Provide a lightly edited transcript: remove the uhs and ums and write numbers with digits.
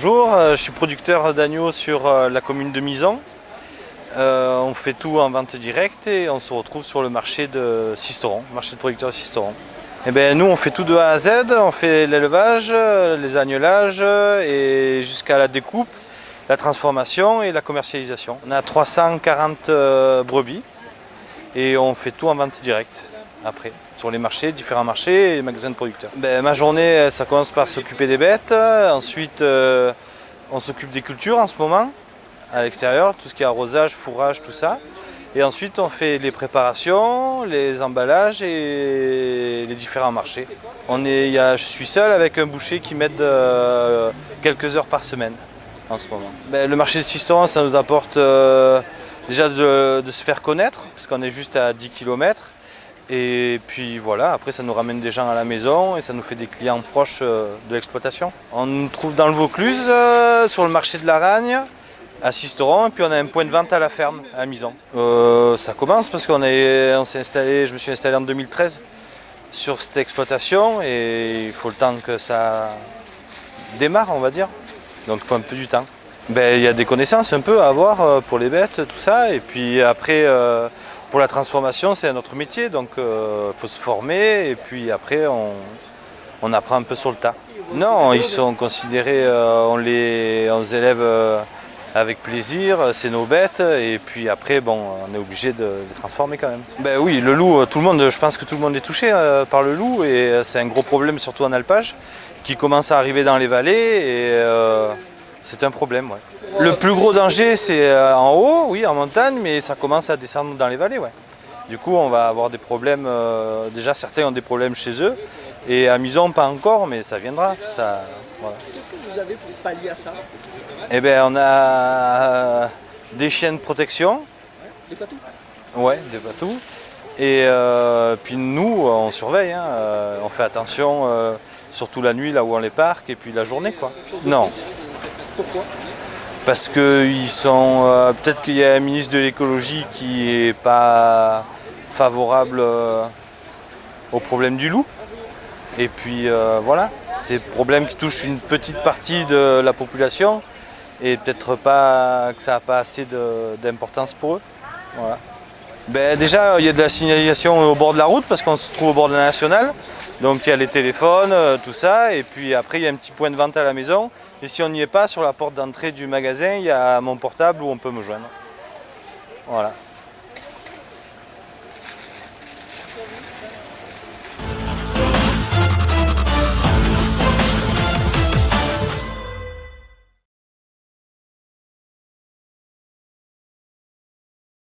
Bonjour, je suis producteur d'agneaux sur la commune de Mizan. On fait tout en vente directe et on se retrouve sur le marché de Sisteron, marché de producteurs de Sisteron. Et nous on fait tout de A à Z, on fait l'élevage, les agnelages et jusqu'à la découpe, la transformation et la commercialisation. On a 340 brebis et on fait tout en vente directe après, sur les marchés, différents marchés et les magasins de producteurs. Ma journée, ça commence par s'occuper des bêtes, ensuite on s'occupe des cultures en ce moment, à l'extérieur, tout ce qui est arrosage, fourrage, tout ça. Et ensuite on fait les préparations, les emballages et les différents marchés. Je suis seul avec un boucher qui m'aide quelques heures par semaine en ce moment. Le marché de Sisteron, ça nous apporte déjà de se faire connaître, parce qu'on est juste à 10 km. Et puis voilà, après ça nous ramène des gens à la maison et ça nous fait des clients proches de l'exploitation. On nous trouve dans le Vaucluse, sur le marché de la Ragne, à Sisteron, et puis on a un point de vente à la ferme, à Mizan. Ça commence parce je me suis installé en 2013 sur cette exploitation et il faut le temps que ça démarre, on va dire. Donc il faut un peu du temps. Il y a des connaissances un peu à avoir pour les bêtes, tout ça, et puis après pour la transformation c'est un autre métier, donc il faut se former et puis après on apprend un peu sur le tas. Non, ils sont considérés, on les élève avec plaisir, c'est nos bêtes et puis après on est obligé de les transformer quand même. Oui, le loup, je pense que tout le monde est touché par le loup et c'est un gros problème surtout en alpage qui commence à arriver dans les vallées et c'est un problème. Ouais. Le plus gros danger c'est en haut, oui, en montagne, mais ça commence à descendre dans les vallées. Ouais. Du coup on va avoir des problèmes, déjà certains ont des problèmes chez eux, et à Mizan pas encore, mais ça viendra. Voilà. Qu'est-ce que vous avez pour pallier à ça? On a des chiens de protection. Des patous? Ouais, des patous. Et puis nous on surveille, hein, on fait attention, surtout la nuit là où on les parque, et puis la journée quoi. Non. Pourquoi? Parce que peut-être qu'il y a un ministre de l'écologie qui n'est pas favorable au problème du loup. Et puis voilà, c'est un problème qui touche une petite partie de la population et peut-être pas que ça n'a pas assez d'importance pour eux. Voilà. Déjà, il y a de la signalisation au bord de la route parce qu'on se trouve au bord de la nationale. Donc il y a les téléphones, tout ça, et puis après il y a un petit point de vente à la maison. Et si on n'y est pas, sur la porte d'entrée du magasin, il y a mon portable où on peut me joindre. Voilà.